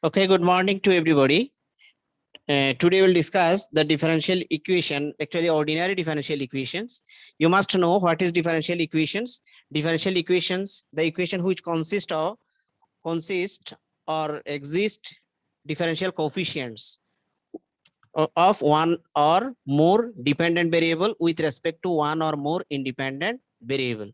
Okay, good morning to everybody. Today we'll discuss the differential equation, actually ordinary differential equations. You must know what is differential equations. Differential equations, the equation which consist or exist differential coefficients of one or more dependent variable with respect to one or more independent variable.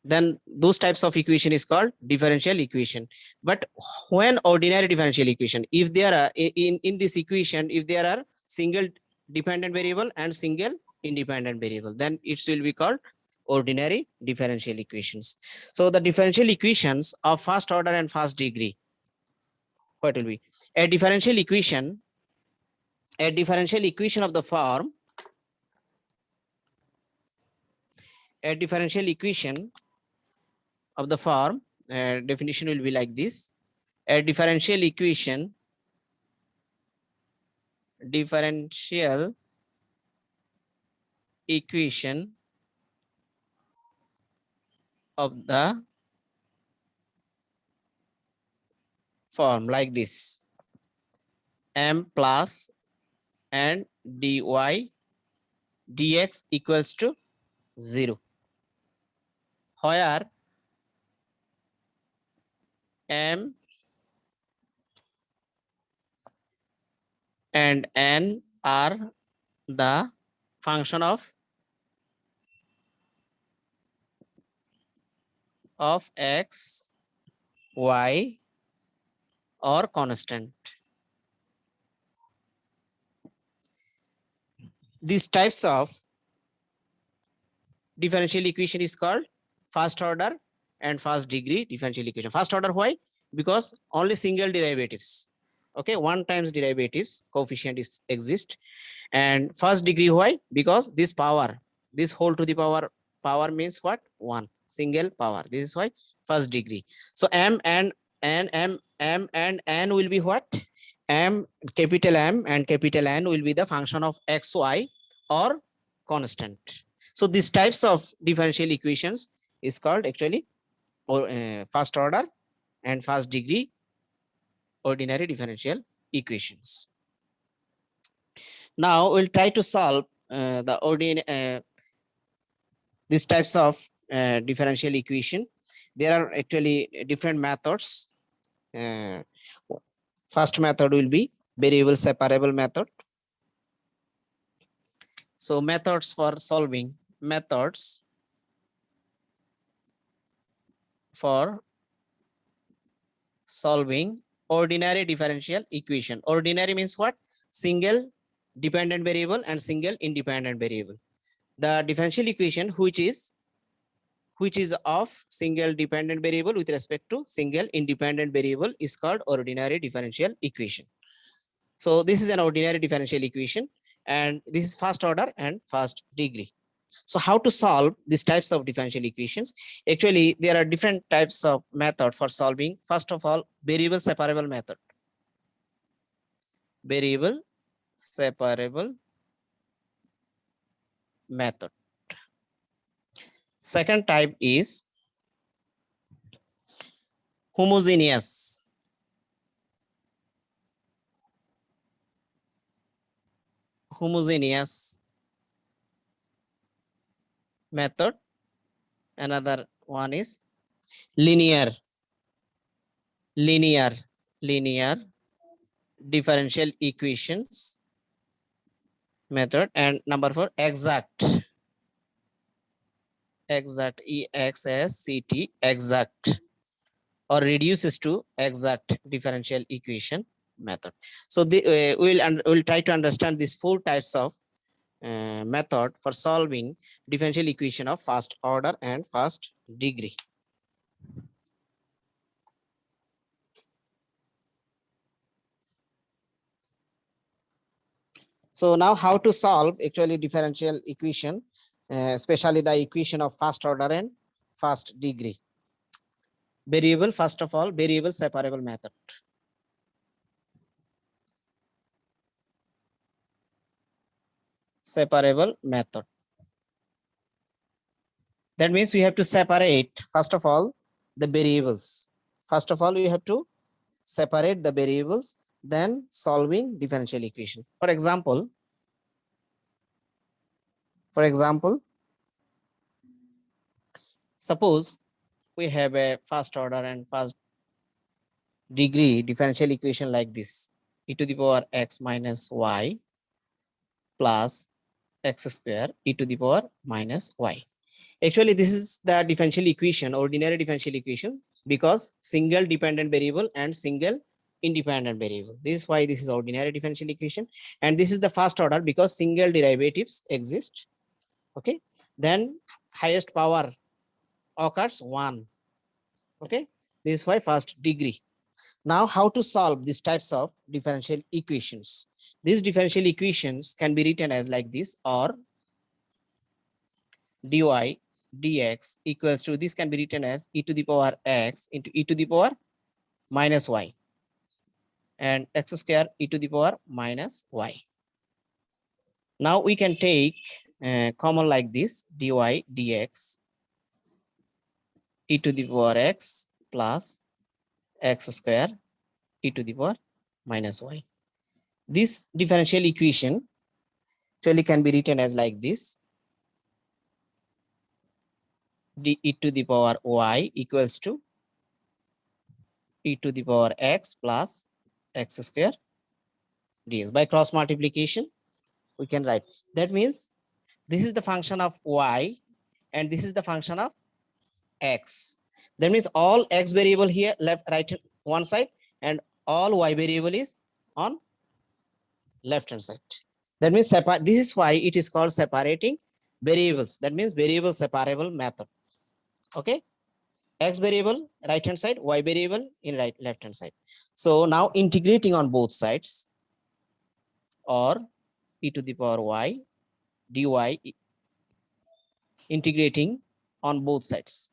Then those types of equation is called differential equation. But when ordinary differential equation, if there are in this equation, if there are single dependent variable and single independent variable, then it will be called ordinary differential equations. So the differential equations of first order and first degree, what will be a differential equation of the form, a differential equation of the form, definition will be like this: a differential equation of the form like this: m plus and dy dx equals to 0, where m and n are the function of x, y, or constant. These types of differential equation is called first order and first degree differential equation. First order, why? Because only single derivatives, okay, one times derivatives coefficient is exist. And first degree, why? Because this power, this whole to the power means what? One single power. This is why first degree. So m and n will be what? Capital M and capital N will be the function of x, y, or constant. So these types of differential equations is called actually first order and first degree ordinary differential equations. Now we'll try to solve these types of differential equation. There are actually different methods. First method will be variable separable method. So methods for solving ordinary differential equation. Ordinary means what? Single dependent variable and single independent variable. The differential equation which is of single dependent variable with respect to single independent variable is called ordinary differential equation. So this is an ordinary differential equation, and this is first order and first degree. So how to solve these types of differential equations? Actually, there are different types of method for solving. First of all, variable separable method. Variable separable method. Second type is homogeneous method. Another one is linear differential equations method. And number 4, exact exact or reduces to exact differential equation method. So we'll try to understand these 4 types of method for solving differential equation of first order and first degree. So now how to solve actually differential equation, especially the equation of first order and first degree. Variable, first of all, variable separable method. Separable method. That means we have to separate, first of all, the variables. First of all, we have to separate the variables than solving differential equation. For example, suppose we have a first order and first degree differential equation like this: e to the power x minus y plus x square e to the power minus y. Actually, this is the differential equation, ordinary differential equation, because single dependent variable and single independent variable. This is why this is ordinary differential equation. And this is the first order because single derivatives exist. Okay. Then highest power occurs 1. Okay. This is why first degree. Now, how to solve these types of differential equations? These differential equations can be written as like this, or dy dx equals to, this can be written as e to the power x into e to the power minus y, and x square e to the power minus y. Now we can take common like this: dy dx e to the power x plus x square e to the power minus y. This differential equation actually can be written as like this: d e to the power y equals to e to the power x plus x square ds. By cross multiplication, we can write. That means this is the function of y and this is the function of x. That means all x variable here left, right, one side, and all y variable is on left hand side. That means this is why it is called separating variables. That means variable separable method. Okay. X variable right hand side, y variable in left hand side. So now integrating on both sides, or e to the power y dy integrating on both sides.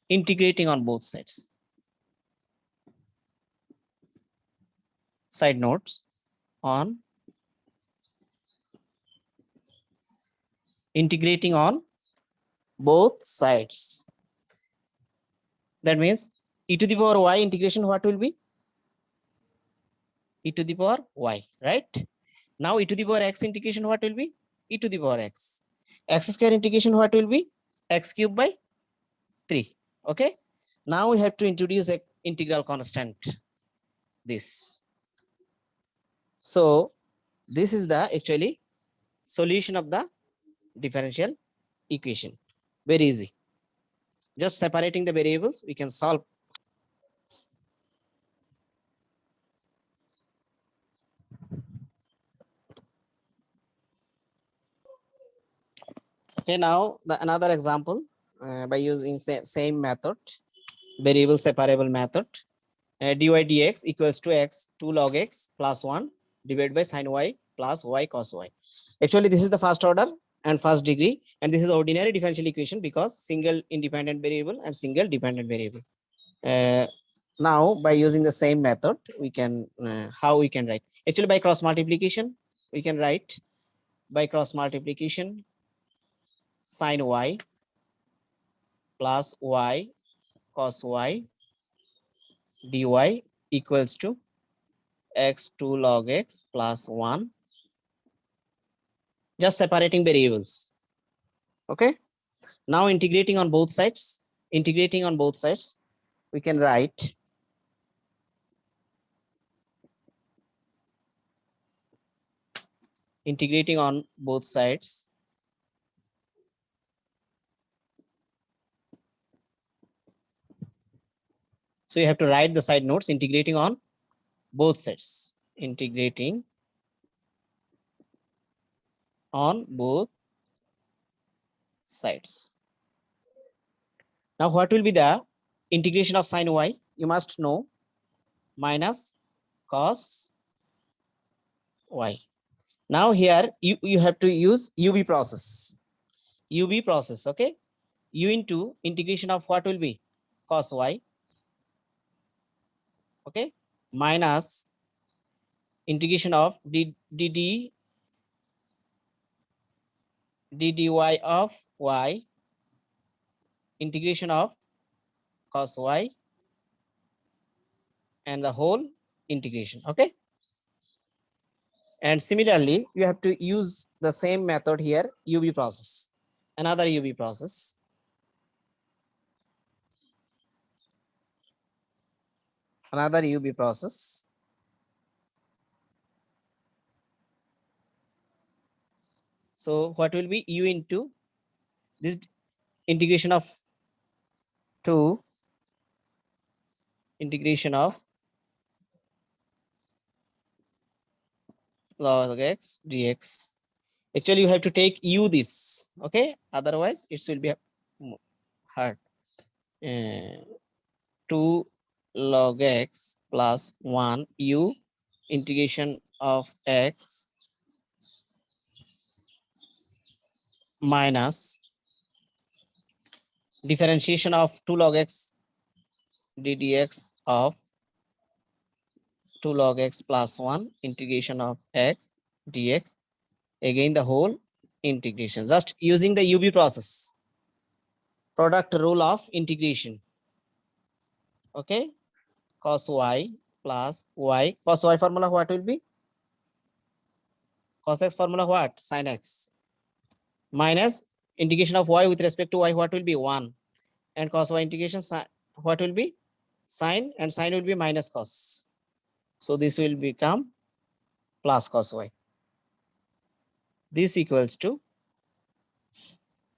Integrating on both sides. Side notes on integrating on both sides. That means e to the power y integration, what will be? E to the power y, right? Now e to the power x integration, what will be? E to the power x. X square integration, what will be? X cube by 3. Okay. Now we have to introduce a integral constant, this. So this is the actually solution of the differential equation. Very easy. Just separating the variables, we can solve. Okay, now the another example by using same method, variable separable method. Dy dx equals to x 2 log x plus 1 divided by sin y plus y cos y. Actually, this is the first order and first degree, and this is ordinary differential equation because single independent variable and single dependent variable. Now by using the same method, we can how we can write? Actually, by cross multiplication, we can write by cross multiplication sin y plus y cos y dy equals to x 2 log x plus 1. Just separating variables. Okay. Now integrating on both sides. Integrating on both sides, we can write integrating on both sides. So you have to write the side notes integrating on both sides. Integrating on both sides. Now what will be the integration of sin y? You must know minus cos y. Now here you have to use UV process. UV process, okay? U into integration of what will be? Cos y, okay? Minus integration of dy of y, integration of cos y and the whole integration. Okay. And similarly, you have to use the same method here, UV process, another UV process. Another UV process. So what will be u into this integration of 2 integration of log x dx. Actually, you have to take u this, okay? Otherwise, it will be hard. 2 log x plus 1 u integration of x minus differentiation of 2 log x ddx of 2 log x plus 1 integration of x dx, again the whole integration, just using the UV process, product rule of integration. Okay, cos y plus y, cos y formula what will be? Cos x formula what? Sin x minus integration of y with respect to y, what will be? 1, and cos y integration what will be? Sin, and sin will be minus cos. So this will become plus cos y. This equals to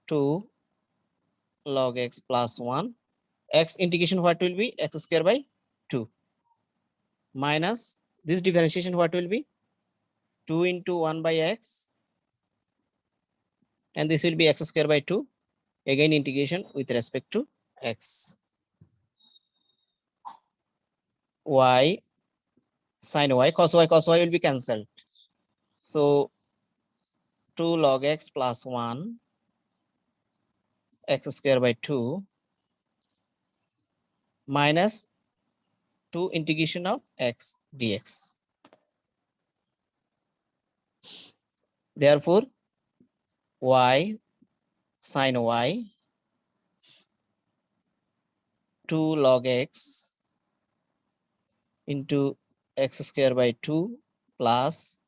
2 log x plus 1, x integration what will be? X square by 2 minus this differentiation what will be? 2 into 1 by x, and this will be x square by 2, again integration with respect to x. Y sin y, cos y will be cancelled. So 2 log x plus 1 x square by 2 minus 2 integration of x dx. Therefore, y sin y 2 log x into x square by 2 plus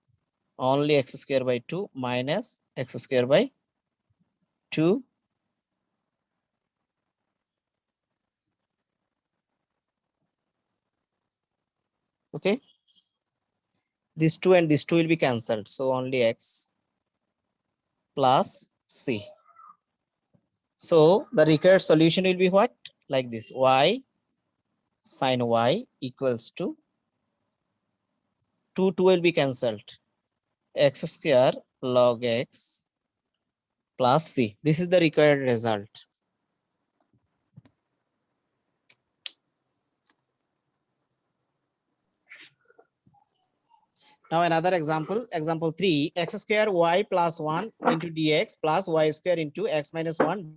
only x square by 2 minus x square by 2 . Okay, this 2 and this 2 will be cancelled, so only x plus c. So the required solution will be what? Like this, y sin y equals to 2 will be cancelled, x square log x plus c. This is the required result. Now another example, example 3, x square y plus 1 into dx plus y square into x minus 1.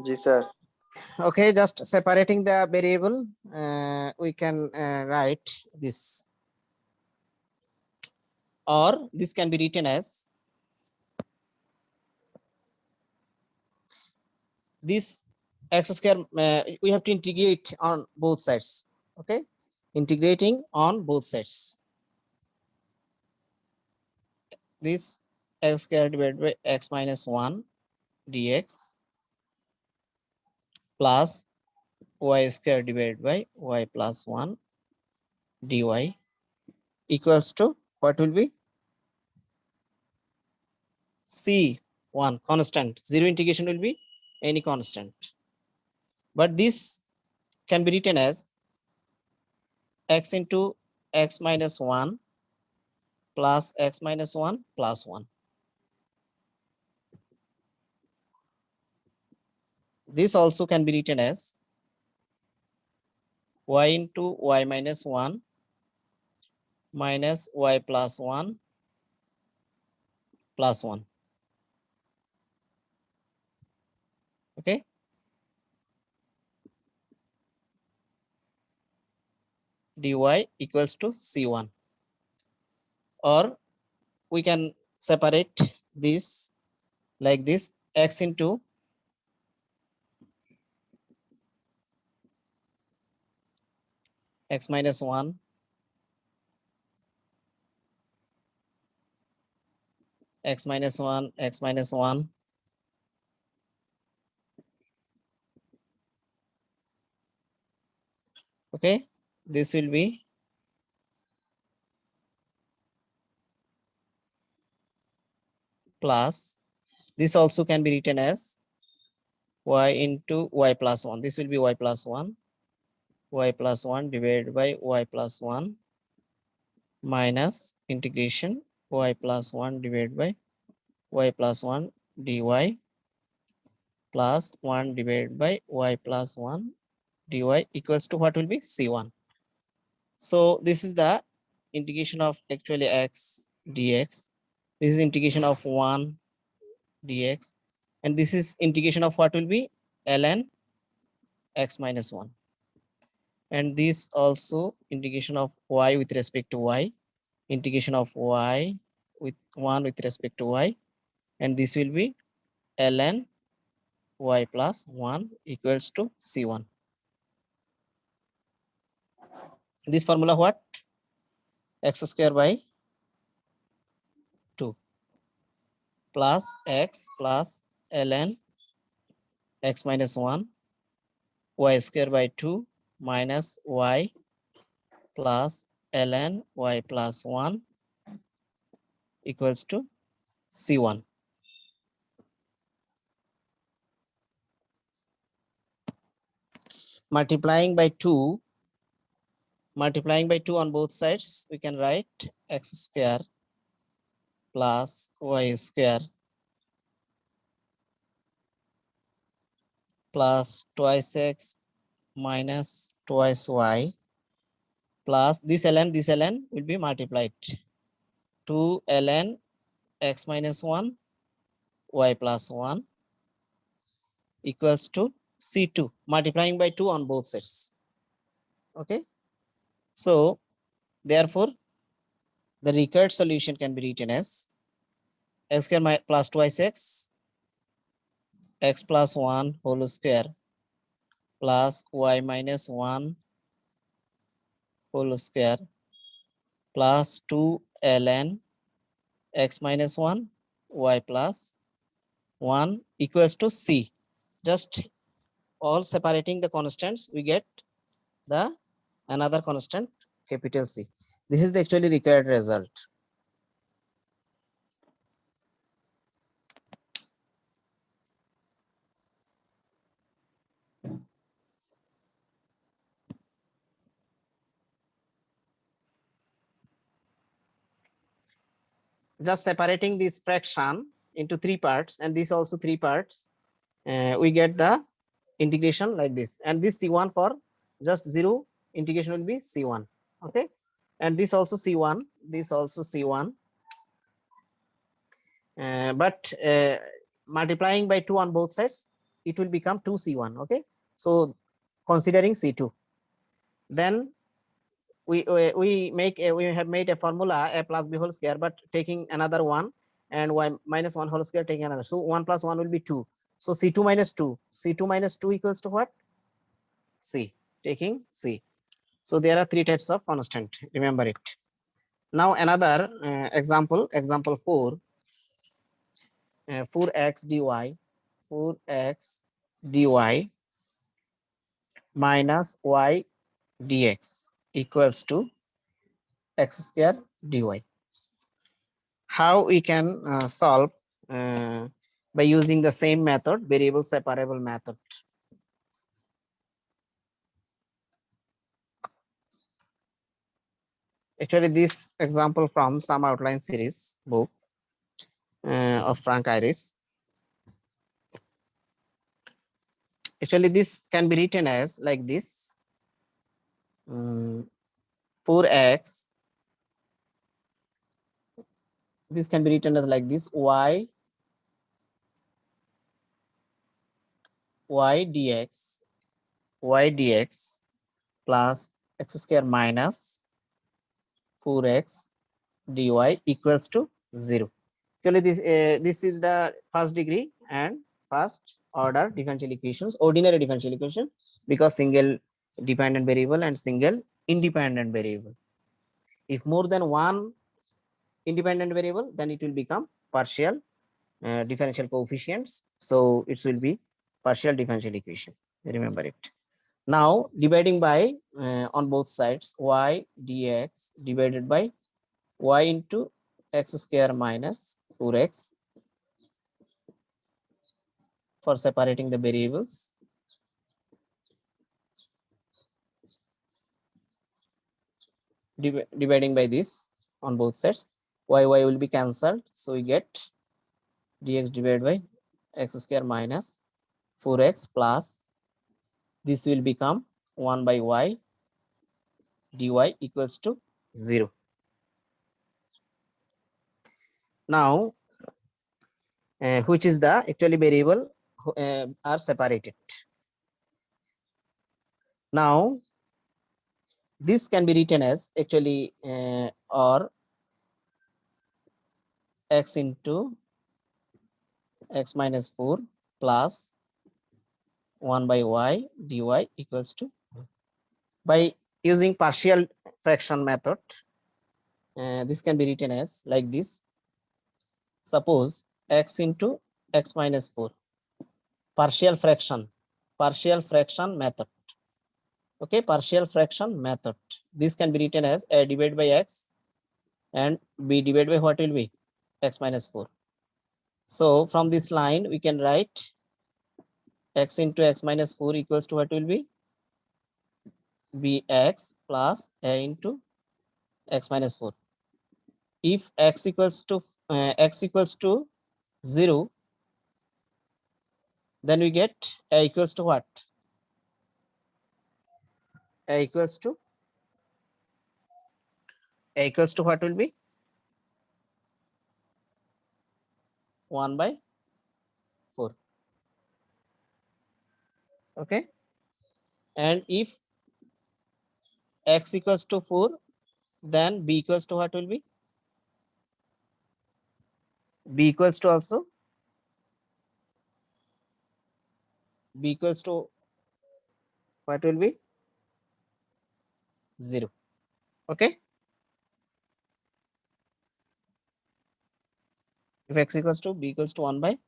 Ji sir. Okay, just separating the variable, we can write this, or this can be written as this x square. We have to integrate on both sides. Okay, integrating on both sides. This x square divided by x minus 1 dx plus y square divided by y plus 1 dy equals to what will be? C1 constant. Zero integration will be any constant. But this can be written as x into x minus 1 plus x minus 1 plus 1. This also can be written as y into y minus 1 minus y plus 1 plus 1. Okay. Dy equals to C1. Or we can separate this like this, x into x minus 1 x minus 1 x minus 1 okay. This will be plus, this also can be written as y into y plus 1. This will be y plus 1 divided by y plus 1 minus integration y plus 1 divided by y plus 1 dy plus 1 divided by y plus 1 dy equals to what will be C1. So this is the integration of actually x dx. This is integration of 1 dx. And this is integration of what will be ln x minus 1. And this also integration of y with respect to y, integration of y with 1 with respect to y. And this will be ln y plus 1 equals to C1. This formula what? X square by 2 plus x plus ln x minus 1 y square by 2 minus y plus ln y plus 1 equals to C1. Multiplying by 2 on both sides, we can write x square plus y square plus twice x minus twice y plus this ln will be multiplied. 2 ln x minus 1 y plus 1 equals to C2, multiplying by 2 on both sides. Okay. So therefore, the required solution can be written as x square plus twice x plus 1 whole square plus y minus 1 whole square plus 2 ln x minus 1 y plus 1 equals to C. Just all separating the constants, we get the another constant capital C. This is the actually required result. Just separating this fraction into 3 parts and this also 3 parts, we get the integration like this. And this C1 for just 0 integration will be C1. Okay. And this also C1, this also C1. But multiplying by 2 on both sides, it will become 2C1. Okay. So considering C2, then we have made a formula a plus b whole square, but taking another one and y minus 1 whole square taking another. So 1 plus 1 will be 2. So C2 minus 2. C2 minus 2 equals to what? C. Taking C. So there are 3 types of constant. Remember it. Now another example, example 4. 4x dy, 4x dy minus y dx equals to x square dy. How we can solve by using the same method, variable separable method. Actually, this example from some outline series book of Frank Iris. Actually, this can be written as like this. 4x. This can be written as like this: y dx plus x square minus 4x dy equals to 0. Actually, this is the first degree and first order differential equations, ordinary differential equation, because single dependent variable and single independent variable. If more than one independent variable, then it will become partial differential coefficients. So it will be partial differential equation. Remember it. Now dividing by on both sides, y dx divided by y into x square minus 4x for separating the variables. Dividing by this on both sides, y will be cancelled. So we get dx divided by x square minus 4x plus this will become 1 by y dy equals to 0. Now, which is the actually variable are separated. Now, this can be written as actually or x into x minus 4 plus 1 by y dy equals to, by using partial fraction method, this can be written as like this. Suppose x into x minus 4, partial fraction method. Okay, partial fraction method. This can be written as a divided by x and b divided by what will be x minus 4. So from this line we can write x into x minus 4 equals to what will be bx plus a into x minus 4. If x equals to 0, then we get a equals to what? A equals to what will be 1 by 4. Okay, and if x equals to 4, then b equals to what will be? B equals to also b equals to what will be 0. Okay, if x equals to b equals to 1 by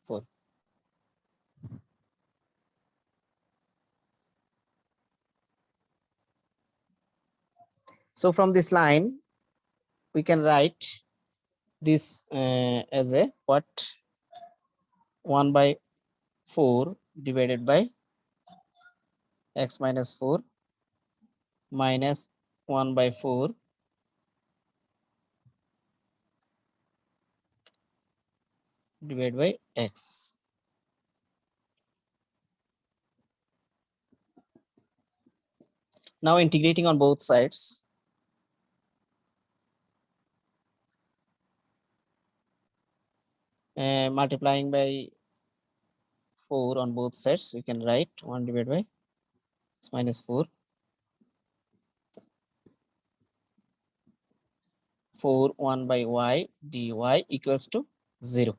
4. So from this line we can write this as a what? 1 by 4 divided by x minus 4 minus 1 by 4 divided by x. Now integrating on both sides, multiplying by 4 on both sides, we can write 1 divided by x minus 4 1 by y dy equals to 0.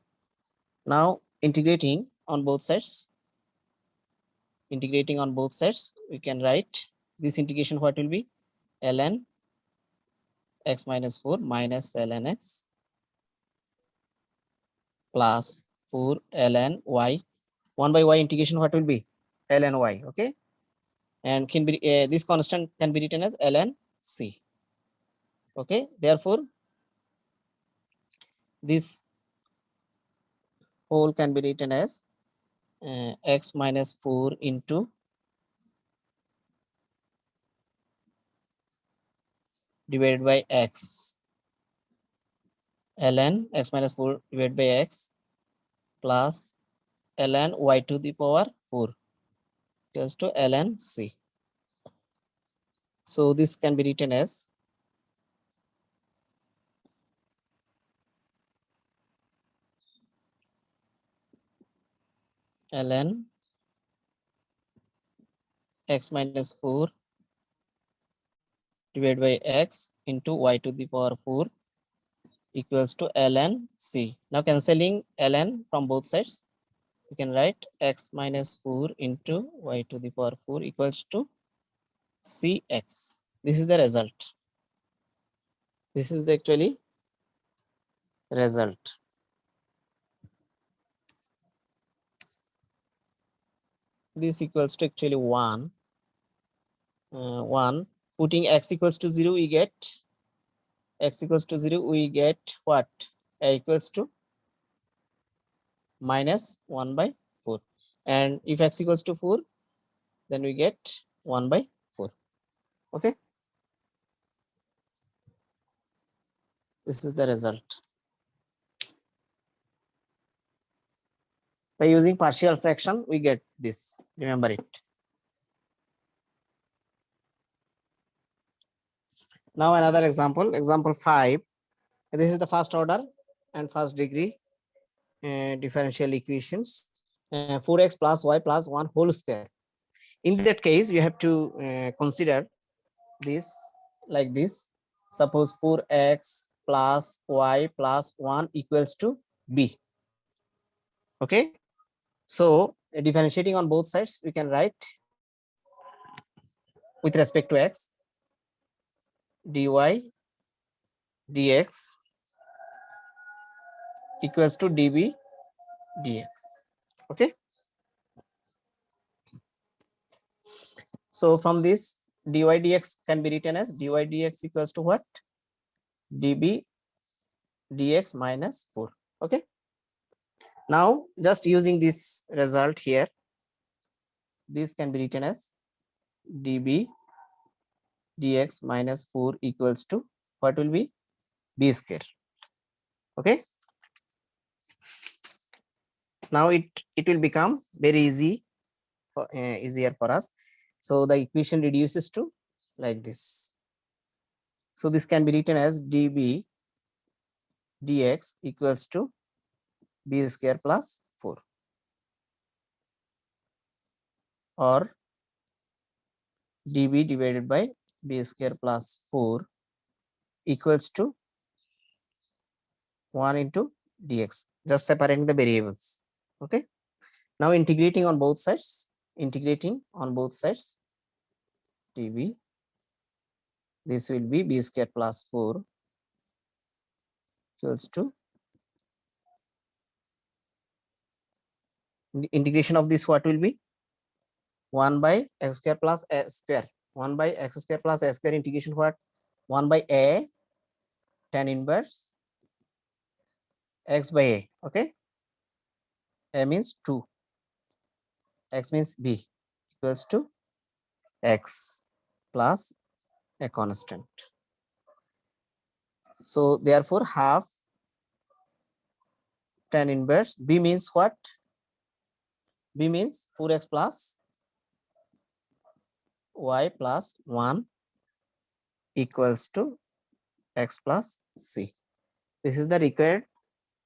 Now integrating on both sides, we can write this integration what will be ln x minus 4 minus ln x plus 4 ln y. 1 by y integration what will be ln y. Okay, and can be this constant can be written as ln c. Okay, therefore this whole can be written as x minus 4 into divided by x ln x minus 4 divided by x plus ln y to the power 4 equals to ln c. So this can be written as ln x minus 4 divided by x into y to the power 4 equals to ln c. Now cancelling ln from both sides, you can write x minus 4 into y to the power 4 equals to cx. This is the result. This is the actually result. This equals to actually 1. 1. Putting x equals to 0, we get x equals to 0, we get what? A equals to minus 1 by 4. And if x equals to 4, then we get 1 by 4. Okay. This is the result. By using partial fraction, we get this. Remember it. Now another example, example 5. This is the first order and first degree differential equations. 4x plus y plus 1 whole square. In that case, you have to consider this like this. Suppose 4x plus y plus 1 equals to b. Okay. So differentiating on both sides, we can write with respect to x dy dx equals to db dx. Okay. So from this dy dx can be written as dy dx equals to what? db dx minus 4. Okay. Now just using this result here, this can be written as db dx minus 4 equals to what will be? B square. Okay. Now it will become very easy for, easier for us. So the equation reduces to like this. So this can be written as db dx equals to b square plus 4, or db divided by b square plus 4 equals to 1 into dx, just separating the variables. Okay. Now integrating on both sides, db, this will be b square plus 4 equals to integration of this, what will be? 1 by x square plus a square. 1 by x square plus a square integration what? 1 by a tan inverse x by a. Okay. A means 2, x means b, equals to x plus a constant. So therefore half tan inverse b means what? B means 4x plus y plus 1 equals to x plus c. This is the required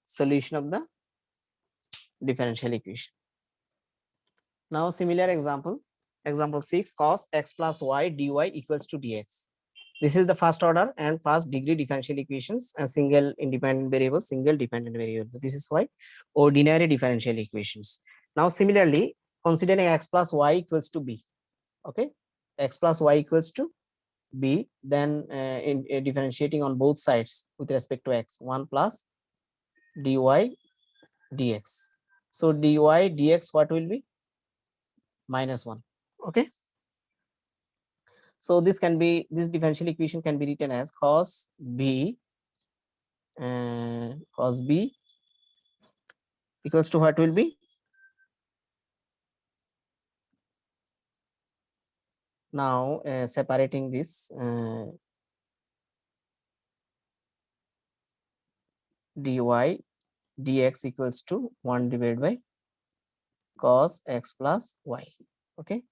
solution of the differential equation. Now similar example, example 6, cos x plus y dy equals to dx. This is the first order and first degree differential equations, a single independent variable, single dependent variable. This is why ordinary differential equations. Now similarly, considering x plus y equals to b. Okay, x plus y equals to b, then in differentiating on both sides with respect to x, 1 plus dy dx. So dy dx what will be? Minus 1. Okay. So this can be, this differential equation can be written as cos b equals to what will be? Now separating this dy dx equals to 1 divided by cos x plus y. Okay,